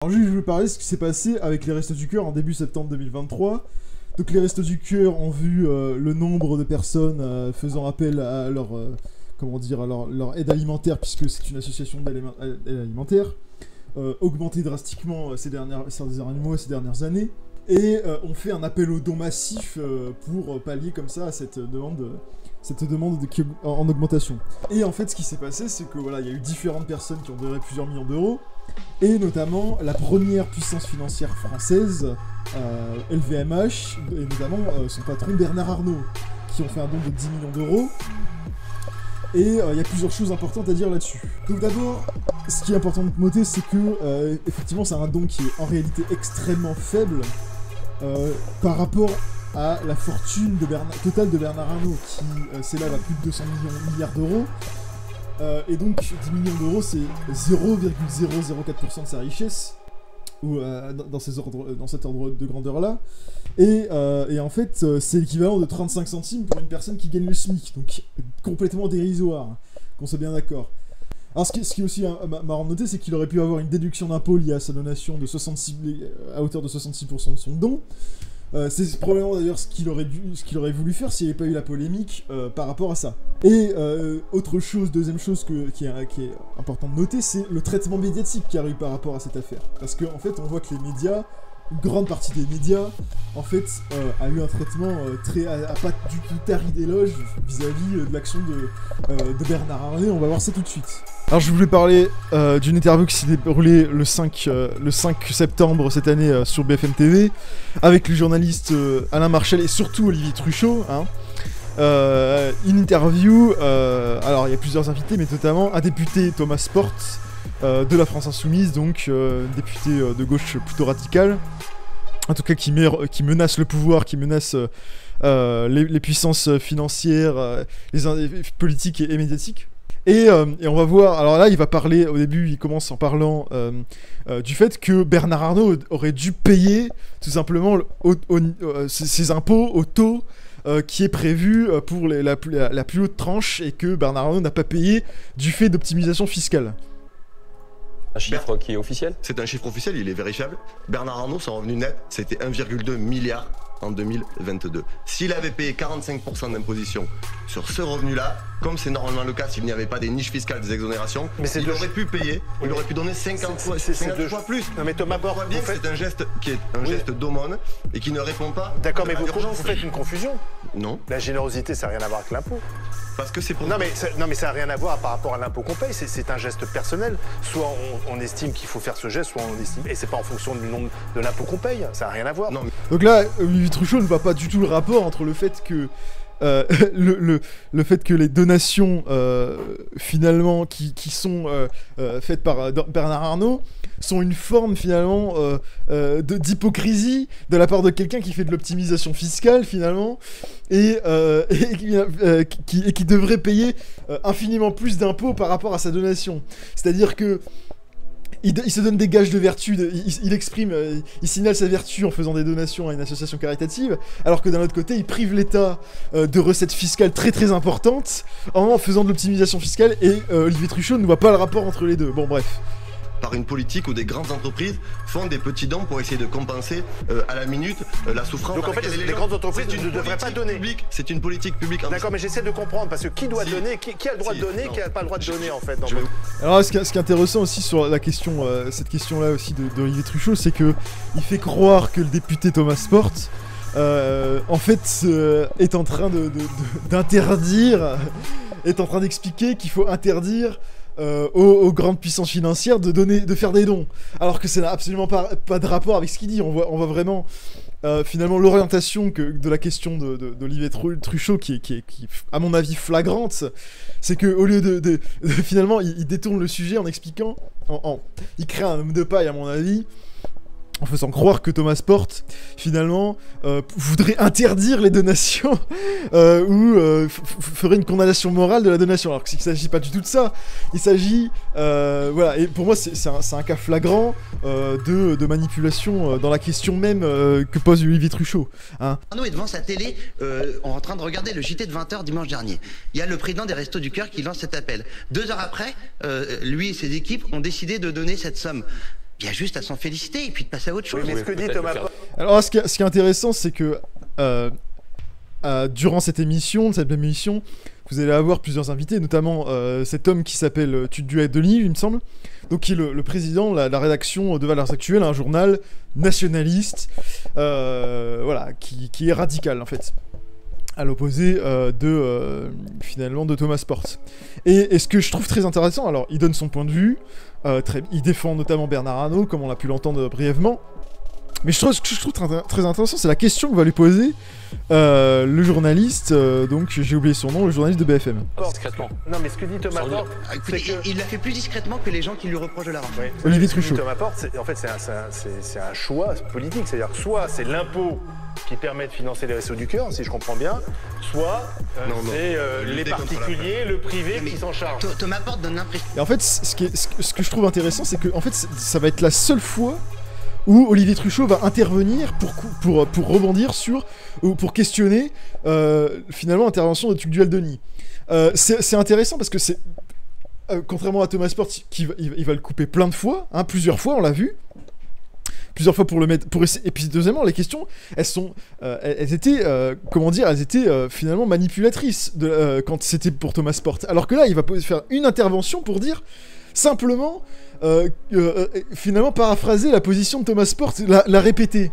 Alors juste, je vais parler de ce qui s'est passé avec les Restos du Cœur en début septembre 2023. Donc les Restos du Cœur ont vu le nombre de personnes faisant appel à leur, comment dire, à leur aide alimentaire, puisque c'est une association d'aide alimentaire, augmenter drastiquement ces derniers mois, ces dernières années, et ont fait un appel aux dons massifs pour pallier comme ça à cette demande en augmentation. Et en fait, ce qui s'est passé, c'est que voilà, il y a eu différentes personnes qui ont donné plusieurs millions d'euros, et notamment la première puissance financière française, LVMH, et notamment son patron Bernard Arnault, qui ont fait un don de 10 millions d'euros. Et il y a plusieurs choses importantes à dire là-dessus. Donc d'abord, ce qui est important de noter, c'est que effectivement, c'est un don qui est en réalité extrêmement faible par rapport à la fortune totale de Bernard Arnault, qui s'élève à plus de 200 milliards d'euros. Et donc 10 millions d'euros, c'est 0,004% de sa richesse, ou dans cet ordre de grandeur-là. Et en fait, c'est l'équivalent de 35 centimes pour une personne qui gagne le SMIC, donc complètement dérisoire, qu'on soit bien d'accord. Alors ce qui est aussi marrant de noter, c'est qu'il aurait pu avoir une déduction d'impôt liée à sa donation à hauteur de 66% de son don. C'est probablement d'ailleurs ce qu'il aurait voulu faire s'il n'y avait pas eu la polémique par rapport à ça. Et deuxième chose qui est important de noter, c'est le traitement médiatique qui a eu par rapport à cette affaire. Parce qu'en fait, on voit que les médias, une grande partie des médias, en fait, a eu un traitement a pas du tout tari d'éloge vis-à-vis de l'action de Bernard Arnault. On va voir ça tout de suite. Alors je voulais parler d'une interview qui s'est déroulée le 5 septembre cette année sur BFM TV, avec le journaliste Alain Marchal et surtout Olivier Truchot. Une interview, alors il y a plusieurs invités, mais notamment un député Thomas Porte, de la France Insoumise, donc député de gauche plutôt radical, en tout cas qui menace le pouvoir, qui menace les puissances financières, les politiques et médiatiques. Et on va voir, alors là il va parler, au début il commence en parlant du fait que Bernard Arnault aurait dû payer tout simplement ses impôts au taux qui est prévu pour la plus haute tranche, et que Bernard Arnault n'a pas payé du fait d'optimisation fiscale. Un chiffre qui est officiel? C'est un chiffre officiel, il est vérifiable. Bernard Arnault, son revenu net, c'était 1,2 milliard en 2022. S'il avait payé 45% d'imposition sur ce revenu-là, comme c'est normalement le cas s'il n'y avait pas des niches fiscales, des exonérations, il aurait pu payer, il aurait pu donner 50 fois plus. Non mais Thomas Porte, bien c'est un geste qui est un geste d'aumône et qui ne répond pas. D'accord, mais vous faites une confusion. Non. La générosité, ça n'a rien à voir avec l'impôt. Parce que c'est pour... Non mais ça n'a rien à voir par rapport à l'impôt qu'on paye, c'est un geste personnel. Soit on estime qu'il faut faire ce geste, soit on estime... Et c'est pas en fonction du nombre de l'impôt qu'on paye, ça n'a rien à voir. Non, mais... Donc là, Olivier Truchot ne voit pas du tout le rapport entre le fait que le fait que les donations finalement qui sont faites par Bernard Arnault sont une forme finalement d'hypocrisie de la part de quelqu'un qui fait de l'optimisation fiscale finalement et qui devrait payer infiniment plus d'impôts par rapport à sa donation. C'est-à-dire que il se donne des gages de vertu, il signale sa vertu en faisant des donations à une association caritative, alors que d'un autre côté, il prive l'État de recettes fiscales très très importantes en faisant de l'optimisation fiscale, et Olivier Truchot ne voit pas le rapport entre les deux. Bon, bref. Par une politique où des grandes entreprises font des petits dons pour essayer de compenser à la minute la souffrance. Donc en fait, les grandes entreprises ne devraient pas donner. C'est une politique publique. D'accord, mais j'essaie de comprendre, parce que qui doit donner, qui a le droit de donner, qui n'a pas le droit de donner en fait. Alors ce qui est intéressant aussi sur la question, cette question-là aussi d'Olivier Truchot, c'est que il fait croire que le député Thomas Porte en fait est en train d'expliquer qu'il faut interdire aux grandes puissances financières de faire des dons, alors que ça n'a absolument pas de rapport avec ce qu'il dit. On voit vraiment finalement l'orientation de la question d'Olivier Truchot qui est à mon avis flagrante. C'est que au lieu finalement il détourne le sujet en expliquant, il crée un homme de paille à mon avis, en faisant croire que Thomas Porte, finalement, voudrait interdire les donations ou ferait une condamnation morale de la donation. Alors qu'il ne s'agit pas du tout de ça. Il s'agit... voilà, et pour moi, c'est un cas flagrant de manipulation dans la question même que pose Olivier Truchot. Hein. Arnaud est devant sa télé en train de regarder le JT de 20h dimanche dernier. Il y a le président des Restos du Cœur qui lance cet appel. 2 heures après, lui et ses équipes ont décidé de donner cette somme. il y a juste à s'en féliciter et puis de passer à autre chose. Oui, mais ce que dit Thomas Porte... Alors là, ce qui est intéressant, c'est que durant cette même émission, vous allez avoir plusieurs invités, notamment cet homme qui s'appelle Tudu Adeli, il me semble, donc qui est le président de la rédaction de Valeurs Actuelles, un journal nationaliste, voilà, qui est radical en fait, à l'opposé finalement de Thomas Porte. Et ce que je trouve très intéressant, alors il donne son point de vue, il défend notamment Bernard Arnault, comme on l'a pu l'entendre brièvement. Mais ce que je trouve très intéressant, c'est la question que va lui poser le journaliste, donc j'ai oublié son nom, le journaliste de BFM. Discrètement. Non, mais ce que dit Thomas Porte, Écoutez, il l'a fait plus discrètement que les gens qui lui reprochent de la rendre. ouais, Olivier ce que dit Truchot. Thomas Porte, en fait, c'est un choix politique. C'est-à-dire, soit c'est l'impôt qui permet de financer les Restos du Cœur, si je comprends bien, soit Non, c'est les lutter contre la particuliers, le privé qui s'en charge. Thomas Porte donne l'impression. Et en fait, ce que je trouve intéressant, c'est que en fait, ça va être la seule fois où Olivier Truchot va intervenir pour rebondir sur, ou pour questionner finalement l'intervention de Tugdual Denis. C'est intéressant parce que c'est contrairement à Thomas Porte, il va le couper plein de fois, hein, plusieurs fois, on l'a vu. Plusieurs fois pour le mettre, et puis deuxièmement, les questions, elles étaient, elles étaient finalement manipulatrices quand c'était pour Thomas Porte. Alors que là, il va faire une intervention pour dire simplement, finalement paraphraser la position de Thomas Porte, la répéter.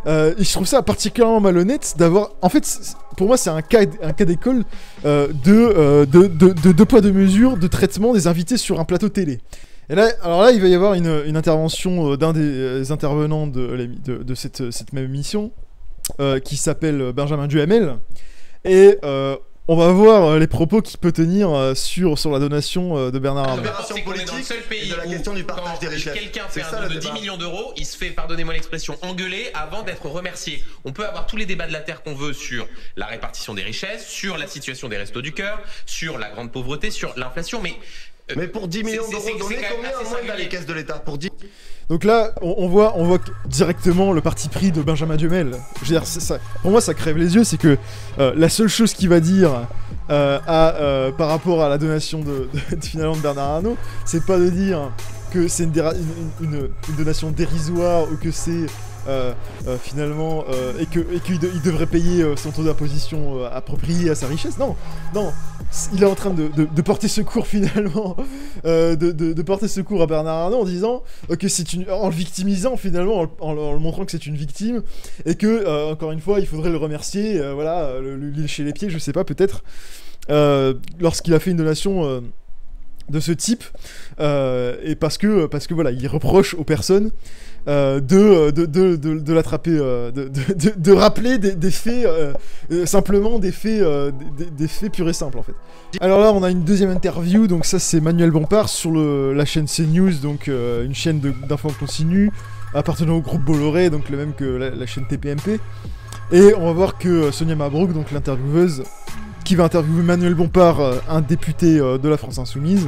Et je trouve ça particulièrement malhonnête d'avoir. En fait, pour moi, c'est un cas d'école de deux poids deux mesures de traitement des invités sur un plateau télé. Et là, alors là, il va y avoir une intervention d'un des intervenants de cette même émission, qui s'appelle Benjamin Duhamel, et on va voir les propos qu'il peut tenir sur la donation de Bernard Arnault. C'est qu'on est dans le seul pays de la question du partage des richesses. Quelqu'un C'est fait ça, un don le de 10 débat. millions d'euros, il se fait, pardonnez-moi l'expression, engueuler avant d'être remercié. On peut avoir tous les débats de la Terre qu'on veut sur la répartition des richesses, sur la situation des Restos du Cœur, sur la grande pauvreté, sur l'inflation, Mais pour 10 millions c'est- d'euros c'est donnés, quand même combien assez en moins dans singulier. les caisses de l'État pour 10... Donc là, on voit directement le parti pris de Benjamin Duhamel. Je veux dire, ça, pour moi, ça crève les yeux, c'est que la seule chose qu'il va dire par rapport à la donation finalement de Bernard Arnault, c'est pas de dire que c'est une donation dérisoire ou que c'est finalement et qu'il devrait payer son taux d'imposition approprié à sa richesse. Non, il est en train de porter secours finalement, de porter secours à Bernard Arnault en disant que en le victimisant finalement, en le montrant que c'est une victime et que encore une fois il faudrait le remercier, voilà, lui lécher les pieds, je sais pas, peut-être lorsqu'il a fait une donation de ce type, et parce que voilà, il reproche aux personnes de l'attraper, de rappeler des faits, simplement des faits purs et simples en fait. Alors là, on a une deuxième interview, donc ça c'est Manuel Bompard sur la chaîne CNews, donc une chaîne d'infos en continu appartenant au groupe Bolloré, donc le même que la chaîne TPMP. Et on va voir que Sonia Mabrouk, donc l'intervieweuse, qui va interviewer Manuel Bompard, un député de la France Insoumise,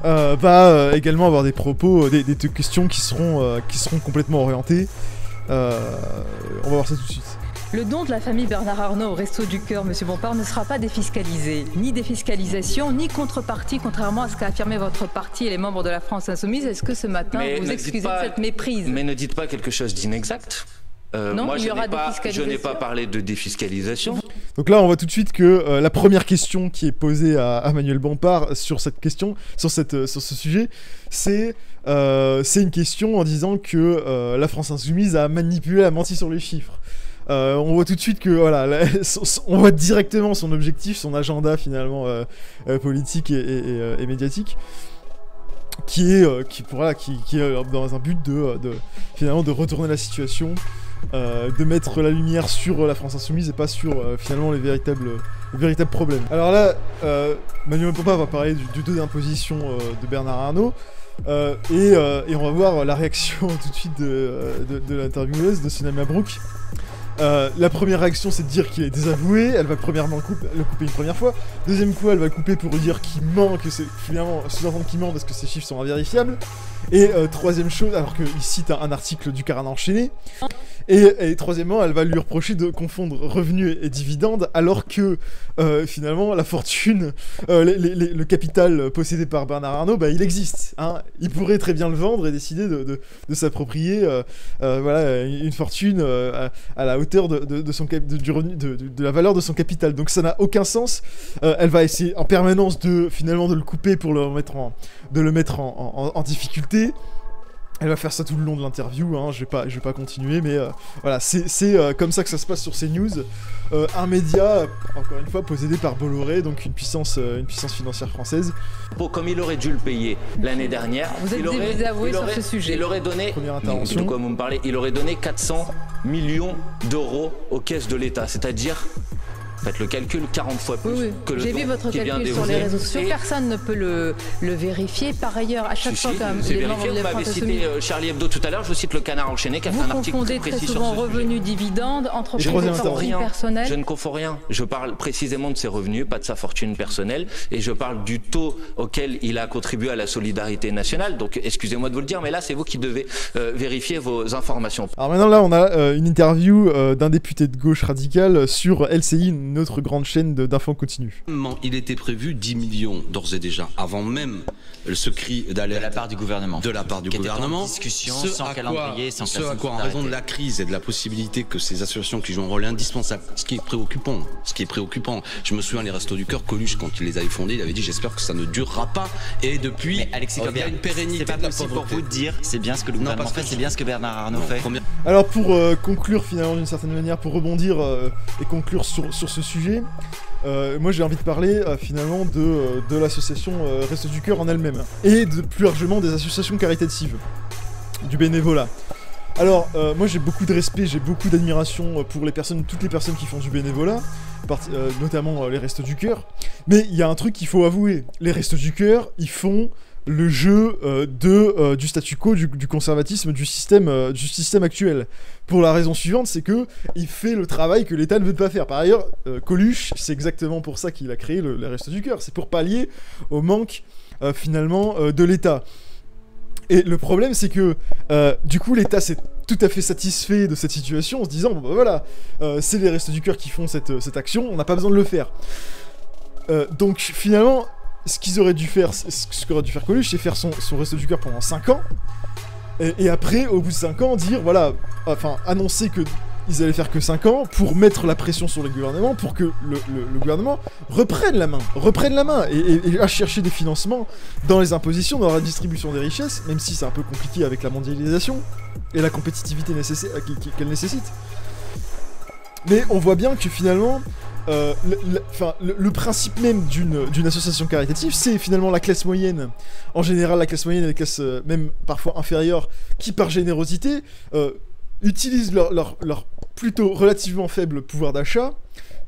va également avoir des propos, des questions qui seront complètement orientées. On va voir ça tout de suite. Le don de la famille Bernard Arnault au Resto du Cœur, Monsieur Bompard, ne sera pas défiscalisé. Ni défiscalisation, ni contrepartie, contrairement à ce qu'a affirmé votre parti et les membres de la France Insoumise. Est-ce que ce matin, Mais vous ne excusez dites pas- de cette méprise? Mais ne dites pas quelque chose d'inexact. Non, moi, il y aura je n'ai pas défiscalisation. parlé de défiscalisation. Donc là, on voit tout de suite que la première question qui est posée à Manuel Bompard sur cette question, sur ce sujet, c'est une question en disant que la France Insoumise a manipulé, a menti sur les chiffres. On voit tout de suite que voilà, on voit directement son objectif, son agenda finalement politique et médiatique, qui est dans un but finalement de retourner la situation, de mettre la lumière sur la France Insoumise et pas sur finalement les véritables problèmes. Alors là, Manuel Bompard va parler du taux d'imposition de Bernard Arnault. Et on va voir la réaction tout de suite de l'intervieweuse, de Sonia Mabrouk. La première réaction, c'est de dire qu'il est désavoué. Elle va premièrement le couper une première fois. Deuxième fois, elle va le couper pour dire qu'il ment, que c'est finalement sous-entendre qu'il ment parce que ces chiffres sont invérifiables. Et troisième chose, alors qu'il cite un article du Carnet enchaîné, et troisièmement, elle va lui reprocher de confondre revenus et dividendes, alors que finalement la fortune, le capital possédé par Bernard Arnault, bah, il existe. Hein. Il pourrait très bien le vendre et décider de s'approprier voilà, une fortune à la hauteur du revenu, de la valeur de son capital. Donc ça n'a aucun sens. Elle va essayer en permanence finalement de le couper pour de le mettre en difficulté. Elle va faire ça tout le long de l'interview, hein, je vais pas continuer, mais voilà, c'est comme ça que ça se passe sur CNews. Un média, encore une fois, possédé par Bolloré, donc une puissance financière française. Comme il aurait dû le payer l'année dernière, vous êtes désavoué sur ce sujet. Il aurait donné, première intervention. De quoi vous me parlez, il aurait donné 400 millions d'euros aux caisses de l'État, c'est-à-dire... Faites le calcul 40 fois plus que le J'ai vu votre calcul sur les réseaux sociaux, personne ne peut le vérifier. Par ailleurs, à chaque fois que les membres de la France Insoumise... Vous m'avez cité Charlie Hebdo tout à l'heure, je vous cite le Canard enchaîné qui a fait un article très précis sur ce sujet. Vous confondez très souvent revenus, dividendes, entreprises et fortune personnelle. Je ne confonds rien. Je parle précisément de ses revenus, pas de sa fortune personnelle, et je parle du taux auquel il a contribué à la solidarité nationale. Donc, excusez-moi de vous le dire, mais là, c'est vous qui devez vérifier vos informations. Alors maintenant, là, on a une interview d'un député de gauche radicale sur LCI, notre grande chaîne d'infos continues. Il était prévu 10 millions d'ores et déjà, avant même ce cri d'alerte. De la part du gouvernement. De la part du gouvernement. Discussion, sans calendrier, sans ce à quoi, en raison de la crise et de la possibilité que ces associations qui jouent un rôle indispensable, ce qui est préoccupant, je me souviens les Restos du Cœur, Coluche, quand il les avait fondés, il avait dit j'espère que ça ne durera pas, et depuis, Alexis il y a une pérennité. C'est pas possible pour vous de dire c'est bien ce que le gouvernement fait, c'est bien ce que Bernard Arnault fait. Alors pour conclure finalement d'une certaine manière, pour rebondir et conclure sur ce sujet, moi j'ai envie de parler finalement de l'association Restos du Cœur en elle-même, et plus largement des associations caritatives, du bénévolat. Alors moi j'ai beaucoup de respect, j'ai beaucoup d'admiration pour toutes les personnes qui font du bénévolat, notamment les Restos du Cœur, mais il y a un truc qu'il faut avouer, les Restos du Cœur, ils font le jeu du statu quo, du conservatisme, du système actuel. Pour la raison suivante, c'est que il fait le travail que l'État ne veut pas faire. Par ailleurs, Coluche, c'est exactement pour ça qu'il a créé les Restos du Cœur. C'est pour pallier au manque, finalement, de l'État. Et le problème, c'est que, du coup, l'État s'est tout à fait satisfait de cette situation en se disant, bon bah voilà, c'est les Restos du Cœur qui font cette action, on n'a pas besoin de le faire. Donc, finalement... Ce qu'aurait dû faire Coluche, c'est faire son Resto du Cœur pendant 5 ans, et après, au bout de 5 ans, dire, voilà, enfin, annoncer qu'ils allaient faire que 5 ans, pour mettre la pression sur le gouvernement, pour que le gouvernement reprenne la main, et à chercher des financements dans les impositions, dans la distribution des richesses, même si c'est un peu compliqué avec la mondialisation, et la compétitivité qu'elle nécessite. Mais on voit bien que finalement... le principe même d'une association caritative, c'est finalement la classe moyenne. En général, la classe moyenne et la classe même parfois inférieure, qui par générosité utilisent leur plutôt relativement faible pouvoir d'achat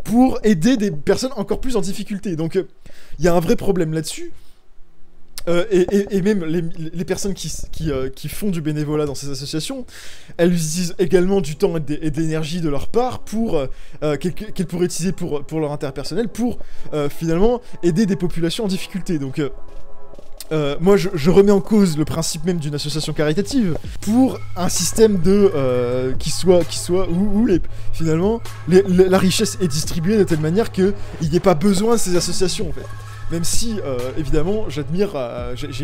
pour aider des personnes encore plus en difficulté. Donc il y a un vrai problème là-dessus. Et même les personnes qui font du bénévolat dans ces associations, elles utilisent également du temps et de l'énergie de leur part qu'elles pourraient utiliser pour leur interpersonnel, pour finalement aider des populations en difficulté. Donc moi je remets en cause le principe même d'une association caritative pour un système qui soit où finalement la richesse est distribuée de telle manière qu'il n'y ait pas besoin de ces associations en fait. Même si, évidemment, j'ai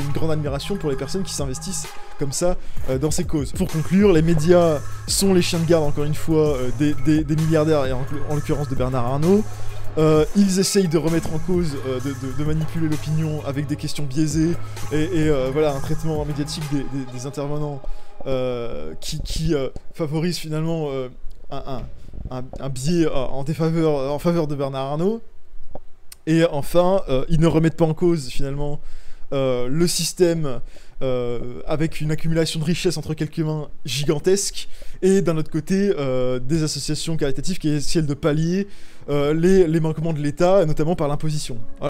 une grande admiration pour les personnes qui s'investissent comme ça dans ces causes. Pour conclure, les médias sont les chiens de garde, encore une fois, des milliardaires, et en l'occurrence de Bernard Arnault. Ils essayent de remettre en cause, de manipuler l'opinion avec des questions biaisées, et voilà, un traitement médiatique des intervenants qui favorise finalement un biais en faveur de Bernard Arnault. Et enfin, ils ne remettent pas en cause, finalement, le système avec une accumulation de richesses entre quelques mains gigantesque, et d'un autre côté, des associations caritatives qui essaient de pallier les manquements de l'État, notamment par l'imposition. Voilà.